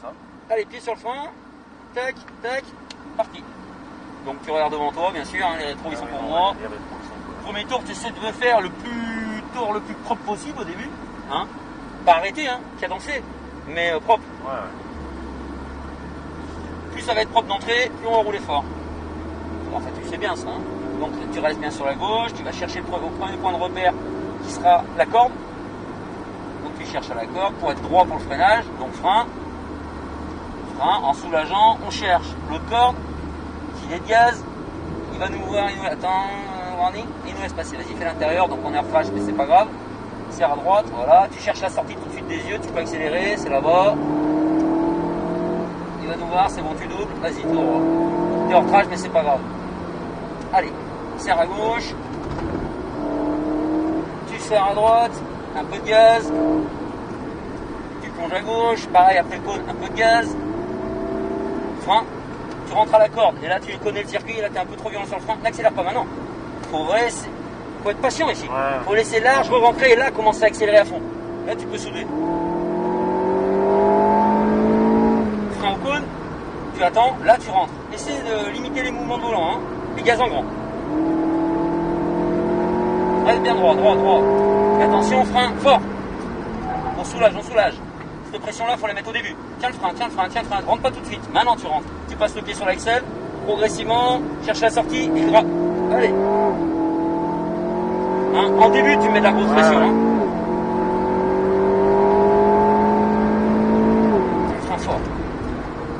ça. Allez, pied sur le frein. Tac, tac, parti. Donc tu regardes devant toi, bien sûr, hein, les rétros ils sont pour moi. Les rétros ils sont pour Premier tour, tu essaies de faire le tour le plus propre possible au début. Hein. Pas arrêté, hein, cadencé, mais propre. Ouais. Plus ça va être propre d'entrée, plus on va rouler fort. Enfin, tu sais bien ça. Hein. Donc tu restes bien sur la gauche, tu vas chercher au premier point de repère qui sera la corde. Donc tu cherches à la corde pour être droit pour le freinage. Donc frein, en soulageant, on cherche l'autre corde, filet de gaz, il va nous voir, attends, warning, il nous laisse passer, vas-y fais l'intérieur, donc on est en flash mais c'est pas grave, serre à droite, voilà, tu cherches la sortie tout de suite des yeux, tu peux accélérer, c'est là-bas, il va nous voir, c'est bon tu doubles, vas-y tout droit, t'es hors trash mais c'est pas grave, allez, serre à gauche, tu serres à droite, un peu de gaz, tu plonges à gauche, pareil après le cône, un peu de gaz, frein, tu rentres à la corde, et là tu connais le circuit, là tu es un peu trop violent sur le frein, n'accélère pas maintenant. Faut être patient ici. Ouais. Faut laisser large, re-rentrer et là commencer à accélérer à fond. Là tu peux souder. Frein au cône, tu attends, là tu rentres. Essaie de limiter les mouvements de volant, hein. Les gaz en grand. Reste bien droit. Et attention, frein fort. On soulage. Cette pression-là, il faut la mettre au début. Tiens le frein. Rentre pas tout de suite. Maintenant, tu rentres. Tu passes le pied sur l'axle, progressivement, cherche la sortie, et gratte. Allez. Hein, en début, tu mets de la grosse pression. Hein. Le frein fort.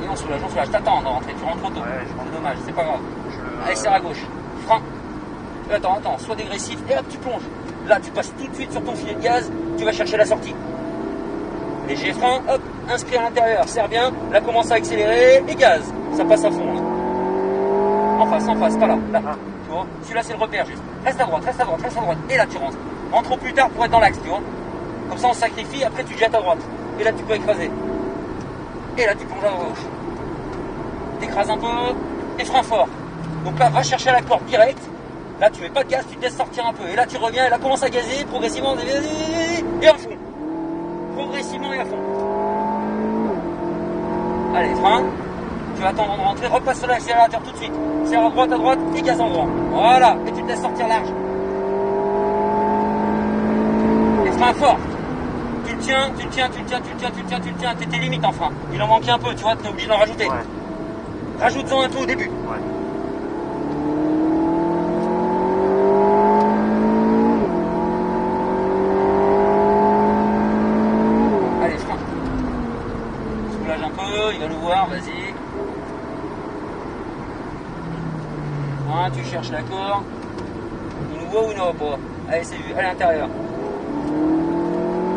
Et on soulage. T'attends de rentrer. Tu rentres trop tôt. C'est dommage, c'est pas grave. Allez, serre à gauche. Frein. Attends, sois dégressif. Et hop, tu plonges. Là, tu passes tout de suite sur ton filet de gaz. Tu vas chercher la sortie. Léger frein, hop, inscrit à l'intérieur, serre bien, là commence à accélérer et gaz, ça passe à fond là. En face, pas là, tu vois, celui-là c'est le repère juste. Reste à droite, et là tu rentres. Rentre au plus tard pour être dans l'axe, tu vois. Comme ça on sacrifie, après tu jettes à droite, et là tu peux écraser. Et là tu plonges à gauche. T'écrases un peu, et frein fort. Donc là, va chercher la corde direct, là tu mets pas de gaz, tu te laisses sortir un peu, et là tu reviens, et là commence à gazer, progressivement, et à fond. Progressivement et à fond. Allez, frein. Tu vas attendre de rentrer, repasse sur l'accélérateur tout de suite. Serre à droite et gaz en grand. Voilà, et tu te laisses sortir large. Et frein fort. Tu le tiens. T'es limite en frein. Il en manquait un peu, tu vois, t'es obligé d'en rajouter. Ouais. Rajoute-en un peu au début. Ouais. Il va nous voir, vas-y. Hein, tu cherches la corde. Il nous voit ou il nous voit pas. Allez, c'est vu, à l'intérieur.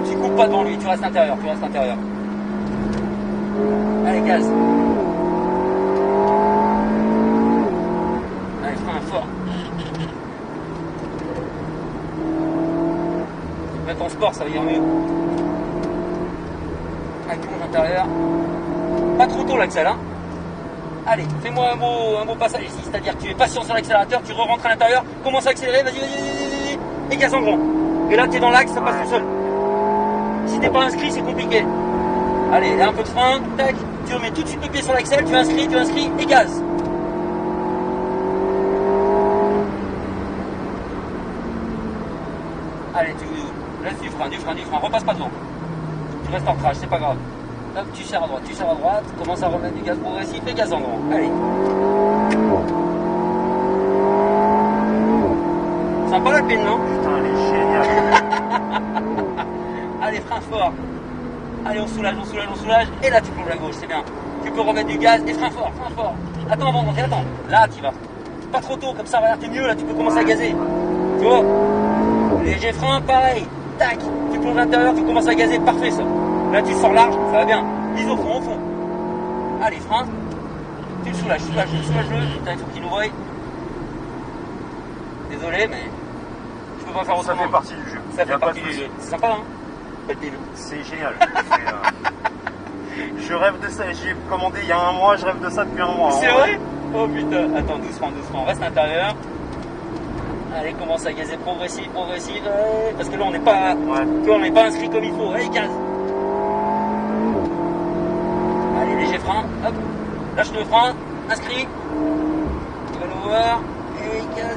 Tu coupes pas devant lui, tu restes intérieur, Allez, gaz. Allez, frein fort. Mettre en sport, ça va ir mieux. Allez, plonge intérieur. Pas trop tôt l'axel, hein. Allez, fais-moi un beau passage ici, c'est-à-dire que tu es patient sur l'accélérateur, tu rentres à l'intérieur, commence à accélérer, vas-y, et gaz en grand. Et là, tu es dans l'axe, ça passe tout seul. Si t'es pas inscrit, c'est compliqué. Allez, là, un peu de frein, tac, tu remets tout de suite le pied sur l'axel, tu inscris, et gaz. Allez, tu laisses du frein, repasse pas devant. Tu restes en crash, c'est pas grave. Hop, tu serres à droite, commence à remettre du gaz progressif et gaz en grand. Allez. Sympa la pine, non? Putain, elle est géniale. Allez, frein fort. Allez, on soulage. Et là, tu plonges à gauche, c'est bien. Tu peux remettre du gaz et frein fort. Attends avant de rentrer, attends. Là, tu vas. Pas trop tôt, comme ça, regarde, t'es mieux, là, tu peux commencer à gazer. Tu vois? Léger frein, pareil. Tac, tu plonges à l'intérieur, tu commences à gazer, parfait ça. Là, tu sors large, ça va bien. Mise au fond. Allez, frein. Tu le soulages-le. Putain, il faut qu'il nous voie. Désolé, mais je peux pas faire autrement. Ça fait partie du jeu. Ça fait partie du jeu. C'est sympa, hein? C'est génial. Je rêve de ça. J'ai commandé il y a un mois, je rêve de ça depuis un mois. C'est vrai? Oh putain. Attends, doucement. Reste à l'intérieur. Allez, commence à gazer progressif. Parce que là, on n'est pas inscrit comme il faut. Allez, gaz. freins, hop, lâche le frein, inscris, il va nous voir, et gaz,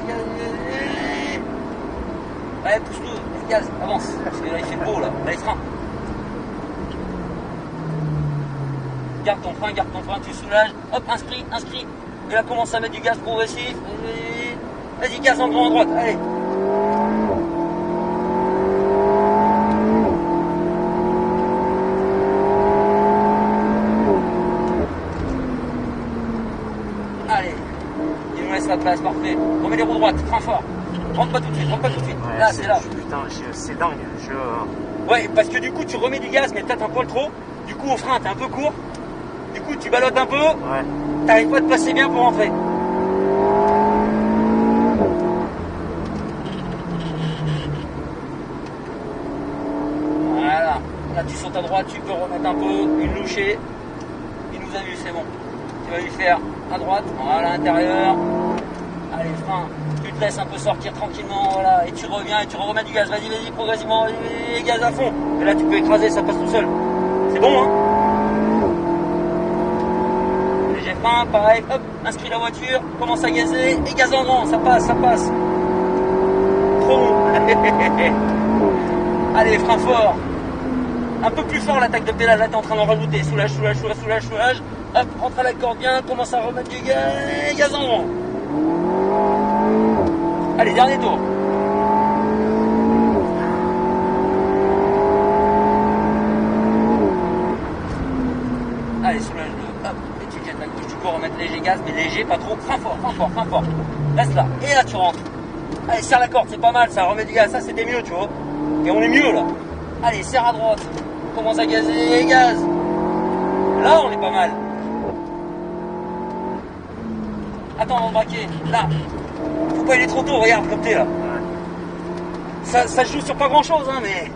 ouais, pousse-nous, gaz, avance, parce que là il fait beau là, les freins. Garde ton frein, tu soulages, hop, inscris, et là commence à mettre du gaz progressif, vas-y, gaz en grand à droite, allez. Allez, il nous laisse la place, parfait. On met les roues droites, frein fort. Rentre pas tout de suite. Ouais, là, c'est là. Putain, c'est dingue. Ouais, parce que du coup, tu remets du gaz, mais peut-être un poil trop. Du coup, au frein, t'es un peu court. Du coup, tu ballottes un peu. Ouais. T'arrives pas à te placer bien pour rentrer. Voilà. Là, tu sautes à droite, tu peux remettre un peu. Une louchée. Il nous a vu, c'est bon. Tu vas lui faire à droite, voilà, à l'intérieur. Allez, frein. Tu te laisses un peu sortir tranquillement, voilà. Et tu reviens et tu remets du gaz. Vas-y, progressivement. Et gaz à fond. Et là, tu peux écraser, ça passe tout seul. C'est bon, hein? Léger frein, pareil. Hop, inscris la voiture. Commence à gazer. Et gaz en grand, ça passe. Trop bon. Allez, frein fort. Un peu plus fort l'attaque de pédale, là t'es en train d'en rajouter, soulage, hop, rentre à la corde bien, commence à remettre du gaz en grand. Allez, dernier tour. Allez, soulage-le, hop, et tu jettes la gauche, tu peux remettre léger gaz, mais léger, pas trop, frein fort. Reste là, et là tu rentres. Allez, serre la corde, c'est pas mal, ça remet du gaz, ça c'était mieux, tu vois. Et on est mieux là. Allez, serre à droite. Commence à gazer et gaz. Là, on est pas mal. Attends, on va braquer. Là. Faut pas aller trop tôt, regarde comme t'es là. Ça se joue sur pas grand chose, hein, mais.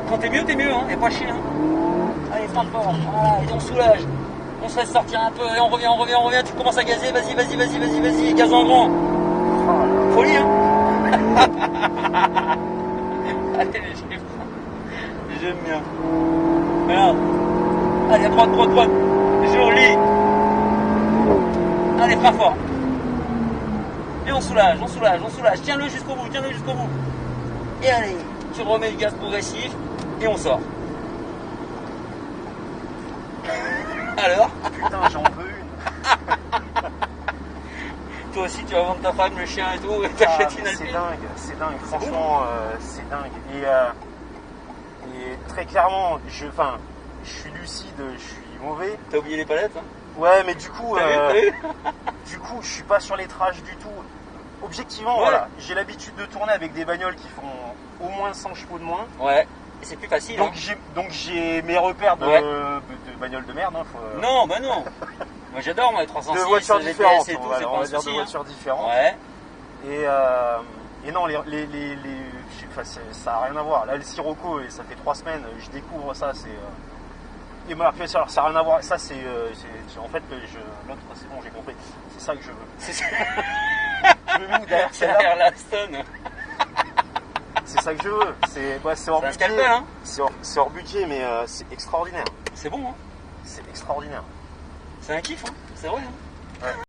Quand t'es mieux, hein. Et pas chier, hein. Allez, frein fort. Voilà, et on soulage. On se laisse sortir un peu et on revient. Tu commences à gazer. Vas-y. Gaz en grand. Folie, hein. Allez, j'aime bien. Regarde. Allez, à droite. Joli. Allez, frein fort. Et on soulage. Tiens-le jusqu'au bout. Et allez, tu remets le gaz progressif et on sort. Alors? Putain, j'en veux une. Toi aussi, tu vas vendre ta femme, le chien et tout, et t'achètes une Alpine. C'est dingue. Franchement, c'est dingue. Et très clairement, je suis lucide, je suis mauvais. T'as oublié les palettes, hein? Ouais, mais du coup, T'as vu je suis pas sur les trages du tout. Objectivement, ouais. Voilà, j'ai l'habitude de tourner avec des bagnoles qui font au moins 100 chevaux de moins. Ouais, et c'est plus facile. Donc j'ai mes repères de bagnoles de merde. Hein, Non, bah non. Moi j'adore, moi, les 306, de voitures les différentes, PS et tout, c'est on pas va un dire souci, de voitures différentes. Ouais. Et non, ça n'a rien à voir. Là, le Sirocco, ça fait 3 semaines, je découvre ça, c'est... Et voilà, alors, ça n'a rien à voir. Ça, c'est en fait, l'autre, c'est bon, j'ai compris. C'est ça que je veux. C'est ça. Je me mets derrière celle-là. Derrière la Stone. C'est ça que je veux. C'est hors budget. Scalpel, hein. C'est hors budget, mais c'est extraordinaire. C'est bon, hein. C'est extraordinaire. C'est un kiff, hein. C'est vrai, hein. Ouais.